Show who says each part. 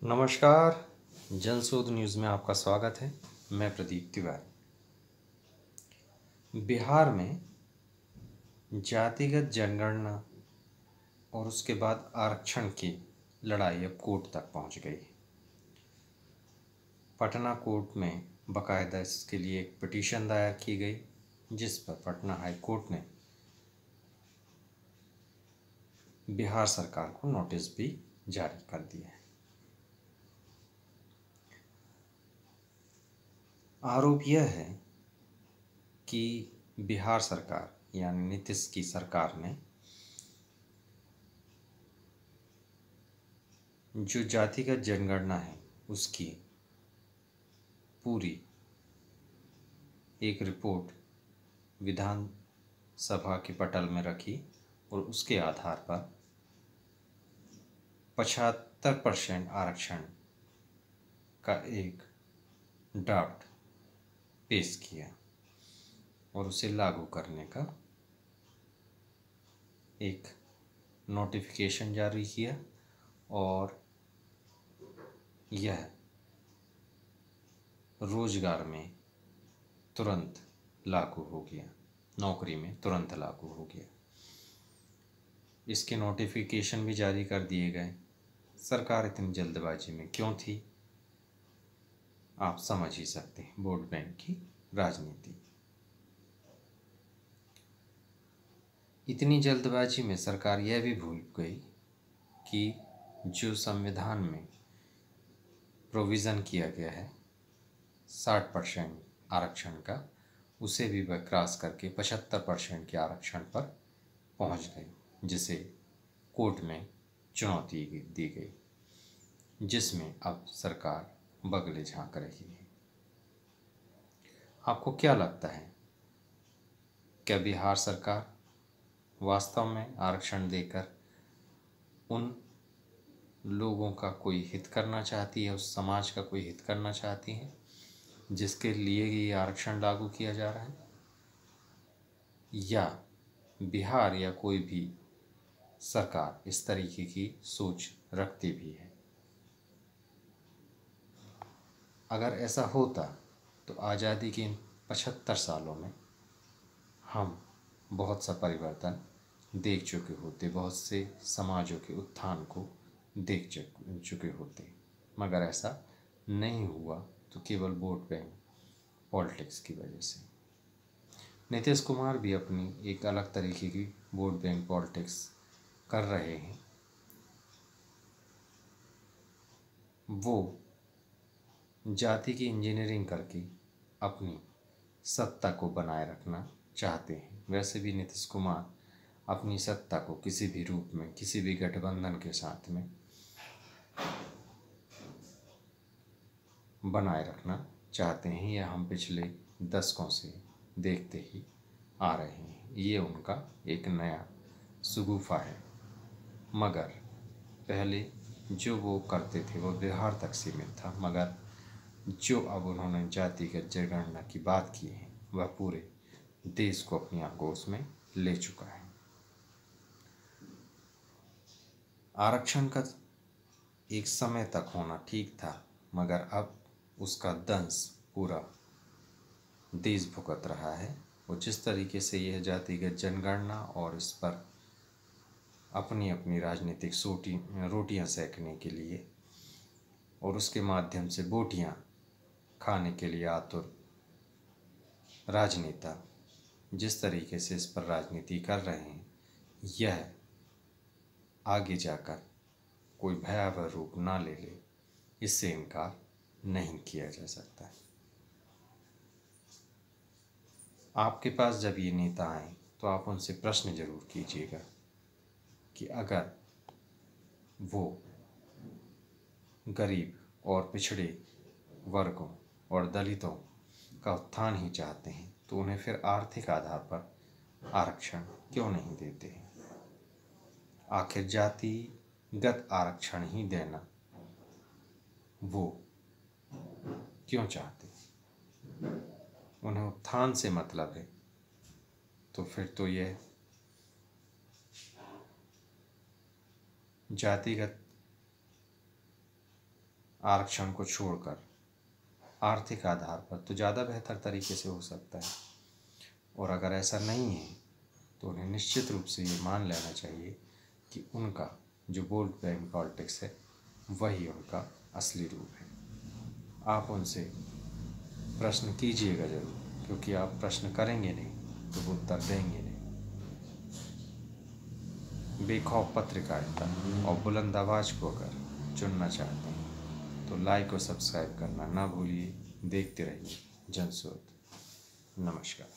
Speaker 1: नमस्कार। जनशोध न्यूज़ में आपका स्वागत है। मैं प्रदीप तिवारी। बिहार में जातिगत जनगणना और उसके बाद आरक्षण की लड़ाई अब कोर्ट तक पहुंच गई। पटना कोर्ट में बाकायदा इसके लिए एक पिटीशन दायर की गई, जिस पर पटना हाई कोर्ट ने बिहार सरकार को नोटिस भी जारी कर दिया है। आरोप यह है कि बिहार सरकार यानी नीतीश की सरकार ने जो जातिगत जनगणना है उसकी पूरी एक रिपोर्ट विधान सभा के पटल में रखी और उसके आधार पर 75% आरक्षण का एक ड्राफ्ट पेश किया और उसे लागू करने का एक नोटिफिकेशन जारी किया और यह रोजगार में तुरंत लागू हो गया, नौकरी में तुरंत लागू हो गया। इसके नोटिफिकेशन भी जारी कर दिए गए। सरकार इतनी जल्दबाजी में क्यों थी, आप समझ ही सकते हैं। वोट बैंक की राजनीति। इतनी जल्दबाजी में सरकार यह भी भूल गई कि जो संविधान में प्रोविज़न किया गया है 60% आरक्षण का, उसे भी वह क्रॉस करके 75% के आरक्षण पर पहुंच गई, जिसे कोर्ट में चुनौती दी गई, जिसमें अब सरकार बगले झांक रही है। आपको क्या लगता है, क्या बिहार सरकार वास्तव में आरक्षण देकर उन लोगों का कोई हित करना चाहती है, उस समाज का कोई हित करना चाहती है जिसके लिए ये आरक्षण लागू किया जा रहा है, या बिहार या कोई भी सरकार इस तरीके की सोच रखती भी है? अगर ऐसा होता तो आज़ादी के इन 75 सालों में हम बहुत सा परिवर्तन देख चुके होते, बहुत से समाजों के उत्थान को देख चुके होते, मगर ऐसा नहीं हुआ तो केवल वोट बैंक पॉलिटिक्स की वजह से। नीतीश कुमार भी अपनी एक अलग तरीके की वोट बैंक पॉलिटिक्स कर रहे हैं। वो जाति की इंजीनियरिंग करके अपनी सत्ता को बनाए रखना चाहते हैं। वैसे भी नीतीश कुमार अपनी सत्ता को किसी भी रूप में, किसी भी गठबंधन के साथ में बनाए रखना चाहते हैं। यह हम पिछले दशकों से देखते ही आ रहे हैं। ये उनका एक नया शगुफा है, मगर पहले जो वो करते थे वो बिहार तक सीमित था, मगर जो अब उन्होंने जातिगत जनगणना की बात की है वह पूरे देश को अपनी आगोश में ले चुका है। आरक्षण का एक समय तक होना ठीक था, मगर अब उसका दंश पूरा देश भुगत रहा है। और जिस तरीके से यह जातिगत जनगणना और इस पर अपनी अपनी राजनीतिक रोटियां सेकने के लिए और उसके माध्यम से बोटियां खाने के लिए आतुर राजनेता जिस तरीके से इस पर राजनीति कर रहे हैं, यह आगे जाकर कोई भयावह रूप ना ले ले, इससे इनकार नहीं किया जा सकता है। आपके पास जब ये नेता आए तो आप उनसे प्रश्न जरूर कीजिएगा कि अगर वो गरीब और पिछड़े वर्गों और दलितों का उत्थान ही चाहते हैं तो उन्हें फिर आर्थिक आधार पर आरक्षण क्यों नहीं देते हैं? आखिर जातिगत आरक्षण ही देना वो क्यों चाहते हैं? उन्हें उत्थान से मतलब है, तो फिर तो यह जातिगत आरक्षण को छोड़कर आर्थिक आधार पर तो ज़्यादा बेहतर तरीके से हो सकता है। और अगर ऐसा नहीं है तो उन्हें निश्चित रूप से ये मान लेना चाहिए कि उनका जो वोट बैंक पॉलिटिक्स है वही उनका असली रूप है। आप उनसे प्रश्न कीजिएगा ज़रूर, क्योंकि आप प्रश्न करेंगे नहीं तो वो उत्तर देंगे नहीं। बेखौफ पत्रकारिता और बुलंद आवाज़ को अगर चुनना चाहते हैं तो लाइक और सब्सक्राइब करना ना भूलिए। देखते रहिए जनस्रोत। नमस्कार।